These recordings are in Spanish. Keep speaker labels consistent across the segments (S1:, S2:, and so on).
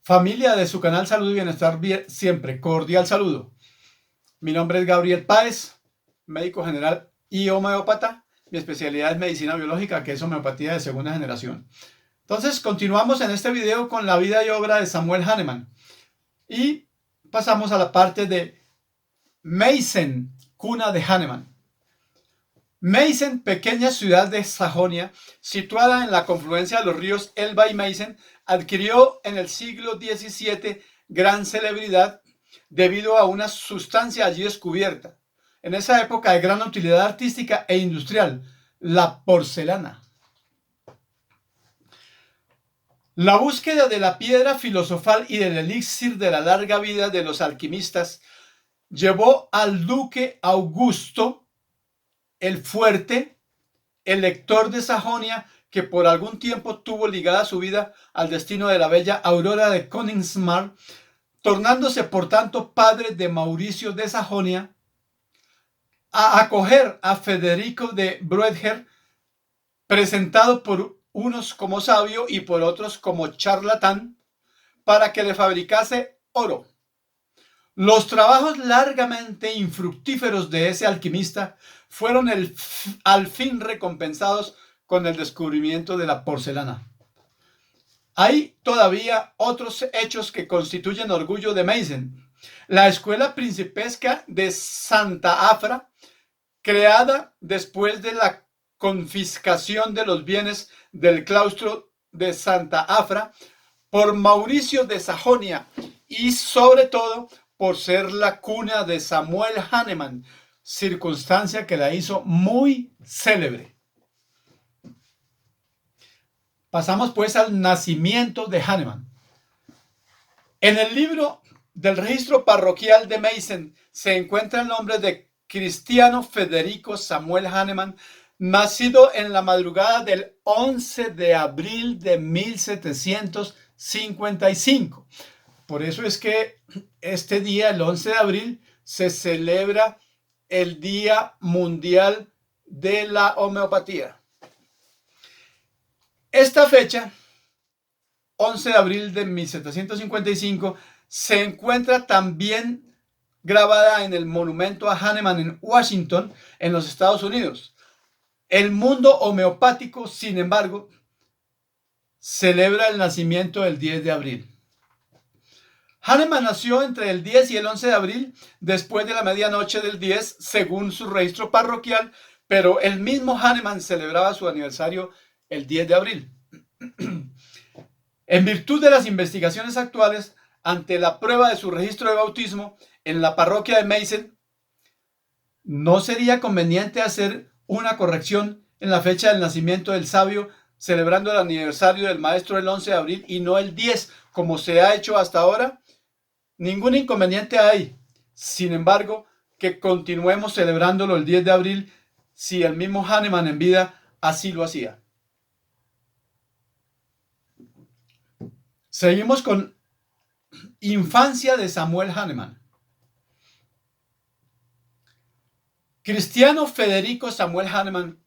S1: Familia de su canal Salud y Bienestar Siempre, cordial saludo. Mi nombre es Gabriel Páez, médico general y homeópata. Mi especialidad es medicina biológica, que es homeopatía de segunda generación. Entonces, continuamos en este video con la vida y obra de Samuel Hahnemann. Y pasamos a la parte de Meissen, cuna de Hahnemann. Meissen, pequeña ciudad de Sajonia, situada en la confluencia de los ríos Elba y Meissen, adquirió en el siglo XVII gran celebridad debido a una sustancia allí descubierta, en esa época de gran utilidad artística e industrial, la porcelana. La búsqueda de la piedra filosofal y del elixir de la larga vida de los alquimistas llevó al duque Augusto el Fuerte, elector de Sajonia, que por algún tiempo tuvo ligada su vida al destino de la bella Aurora de Königsmarck, tornándose por tanto padre de Mauricio de Sajonia, a acoger a Federico de Broeder, presentado por unos como sabio y por otros como charlatán, para que le fabricase oro. Los trabajos largamente infructíferos de ese alquimista fueron al fin recompensados con el descubrimiento de la porcelana. Hay todavía otros hechos que constituyen orgullo de Meissen. La escuela principesca de Santa Afra, creada después de la confiscación de los bienes del claustro de Santa Afra por Mauricio de Sajonia, y sobre todo por ser la cuna de Samuel Hahnemann, circunstancia que la hizo muy célebre. Pasamos pues al nacimiento de Hahnemann. En el libro del registro parroquial de Meissen se encuentra el nombre de Cristiano Federico Samuel Hahnemann, nacido en la madrugada del 11 de abril de 1755. Por eso es que este día, el 11 de abril, se celebra el Día Mundial de la Homeopatía. Esta fecha, 11 de abril de 1755, se encuentra también grabada en el monumento a Hahnemann en Washington, en los Estados Unidos. El mundo homeopático, sin embargo, celebra el nacimiento del 10 de abril. Hahnemann nació entre el 10 y el 11 de abril, después de la medianoche del 10, según su registro parroquial, pero el mismo Hahnemann celebraba su aniversario el 10 de abril. En virtud de las investigaciones actuales, ante la prueba de su registro de bautismo en la parroquia de Meissen, ¿no sería conveniente hacer una corrección en la fecha del nacimiento del sabio, celebrando el aniversario del maestro el 11 de abril y no el 10, como se ha hecho hasta ahora? Ningún inconveniente hay. Sin embargo, que continuemos celebrándolo el 10 de abril si el mismo Hahnemann en vida así lo hacía. Seguimos con infancia de Samuel Hahnemann. Cristiano Federico Samuel Hahnemann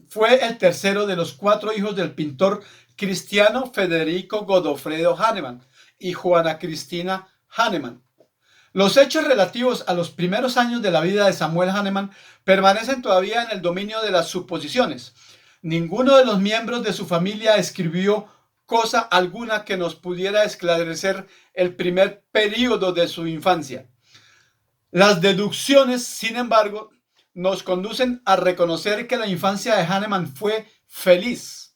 S1: fue el tercero de los 4 hijos del pintor Cristiano Federico Godofredo Hahnemann y Juana Cristina Hahnemann. Los hechos relativos a los primeros años de la vida de Samuel Hahnemann permanecen todavía en el dominio de las suposiciones. Ninguno de los miembros de su familia escribió cosa alguna que nos pudiera esclarecer el primer período de su infancia. Las deducciones, sin embargo, nos conducen a reconocer que la infancia de Hahnemann fue feliz.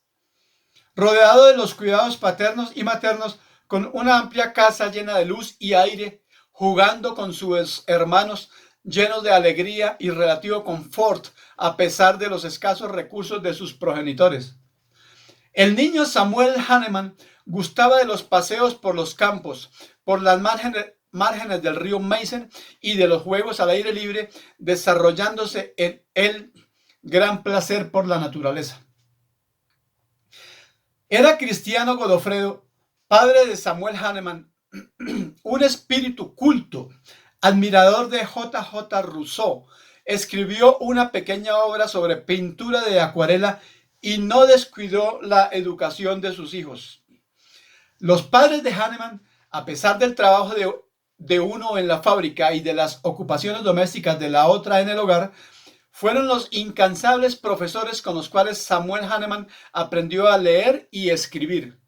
S1: Rodeado de los cuidados paternos y maternos, con una amplia casa llena de luz y aire, jugando con sus hermanos llenos de alegría y relativo confort a pesar de los escasos recursos de sus progenitores. El niño Samuel Hahnemann gustaba de los paseos por los campos, por las márgenes del río Meissen y de los juegos al aire libre, desarrollándose en él gran placer por la naturaleza. Era Cristiano Godofredo, padre de Samuel Hahnemann, un espíritu culto, admirador de J.J. Rousseau. Escribió una pequeña obra sobre pintura de acuarela y no descuidó la educación de sus hijos. Los padres de Hahnemann, a pesar del trabajo de uno en la fábrica y de las ocupaciones domésticas de la otra en el hogar, fueron los incansables profesores con los cuales Samuel Hahnemann aprendió a leer y escribir.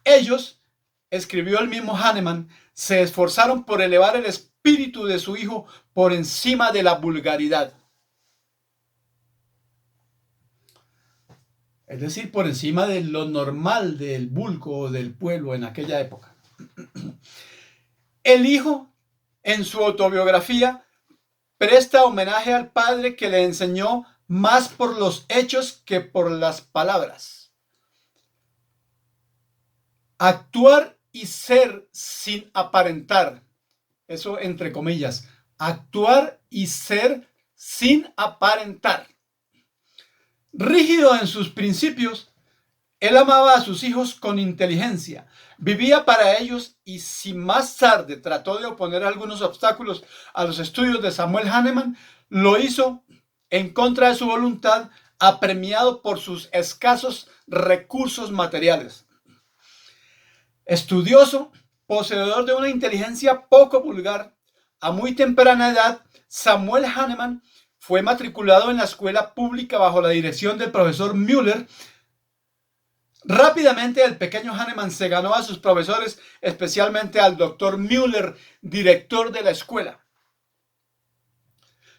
S1: Ellos, escribió el mismo Hahnemann, se esforzaron por elevar el espíritu de su hijo por encima de la vulgaridad. Es decir, por encima de lo normal del vulgo o del pueblo en aquella época. El hijo, en su autobiografía, presta homenaje al padre que le enseñó más por los hechos que por las palabras. Actuar y ser sin aparentar. Eso entre comillas. Actuar y ser sin aparentar. Rígido en sus principios, él amaba a sus hijos con inteligencia, vivía para ellos y si más tarde trató de oponer algunos obstáculos a los estudios de Samuel Hahnemann, lo hizo en contra de su voluntad, apremiado por sus escasos recursos materiales. Estudioso, poseedor de una inteligencia poco vulgar, a muy temprana edad, Samuel Hahnemann fue matriculado en la escuela pública bajo la dirección del profesor Müller. Rápidamente el pequeño Hahnemann se ganó a sus profesores, especialmente al doctor Müller, director de la escuela,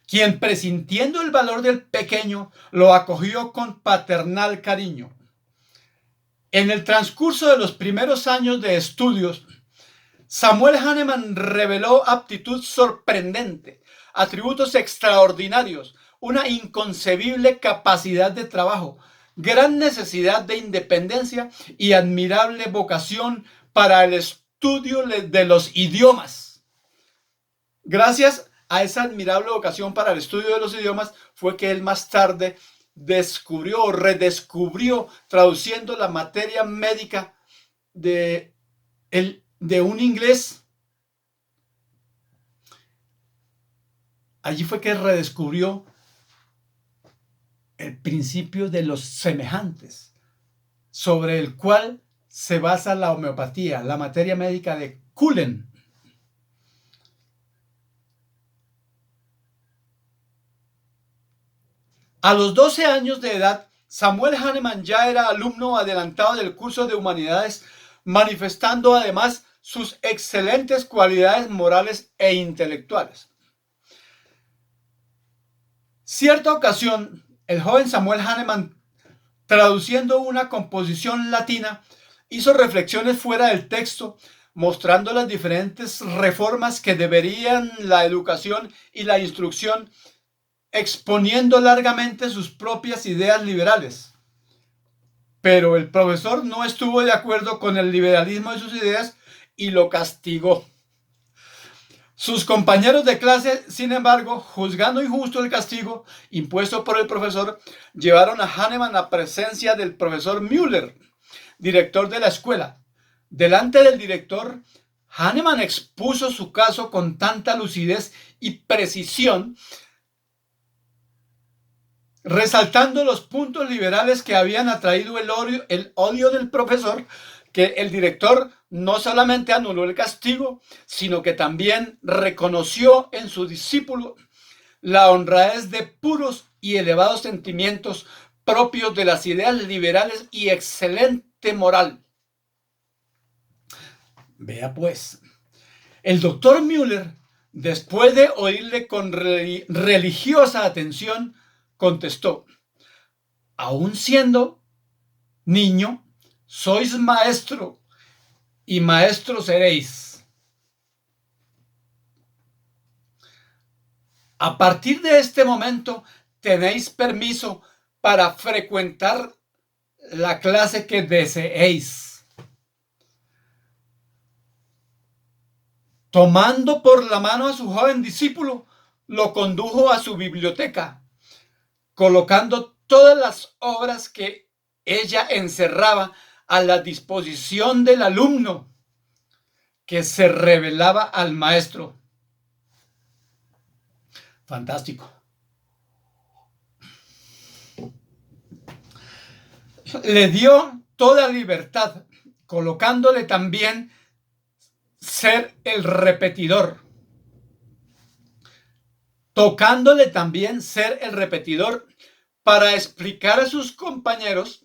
S1: quien, presintiendo el valor del pequeño, lo acogió con paternal cariño. En el transcurso de los primeros años de estudios, Samuel Hahnemann reveló aptitud sorprendente, atributos extraordinarios, una inconcebible capacidad de trabajo, gran necesidad de independencia y admirable vocación para el estudio de los idiomas. Gracias a esa admirable vocación para el estudio de los idiomas fue que él más tarde descubrió o redescubrió, traduciendo la materia médica de un inglés. Allí fue que redescubrió el principio de los semejantes, sobre el cual se basa la homeopatía, la materia médica de Cullen. A los 12 años de edad, Samuel Hahnemann ya era alumno adelantado del curso de humanidades, manifestando además sus excelentes cualidades morales e intelectuales. Cierta ocasión, el joven Samuel Hahnemann, traduciendo una composición latina, hizo reflexiones fuera del texto, mostrando las diferentes reformas que deberían la educación y la instrucción, exponiendo largamente sus propias ideas liberales. Pero el profesor no estuvo de acuerdo con el liberalismo de sus ideas y lo castigó. Sus compañeros de clase, sin embargo, juzgando injusto el castigo impuesto por el profesor, llevaron a Hahnemann a presencia del profesor Müller, director de la escuela. Delante del director, Hahnemann expuso su caso con tanta lucidez y precisión, resaltando los puntos liberales que habían atraído el odio del profesor, que el director no solamente anuló el castigo, sino que también reconoció en su discípulo la honradez de puros y elevados sentimientos propios de las ideas liberales y excelente moral. Vea pues, el doctor Müller, después de oírle con religiosa atención, contestó: aún siendo niño, sois maestro y maestro seréis. A partir de este momento tenéis permiso para frecuentar la clase que deseéis. Tomando por la mano a su joven discípulo, lo condujo a su biblioteca, colocando todas las obras que ella encerraba a la disposición del alumno, que se revelaba al maestro. Fantástico. Le dio toda libertad, colocándole también ser el repetidor, tocándole también ser el repetidor para explicar a sus compañeros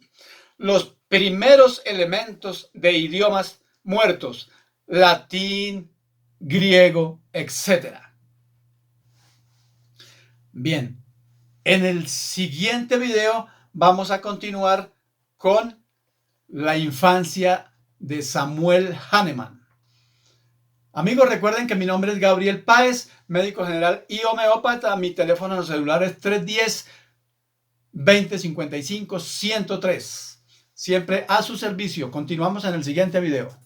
S1: los primeros elementos de idiomas muertos, latín, griego, etc. Bien, en el siguiente video vamos a continuar con la infancia de Samuel Hahnemann. Amigos, recuerden que mi nombre es Gabriel Páez, médico general y homeópata. Mi teléfono celular es 310-2055-103. Siempre a su servicio. Continuamos en el siguiente video.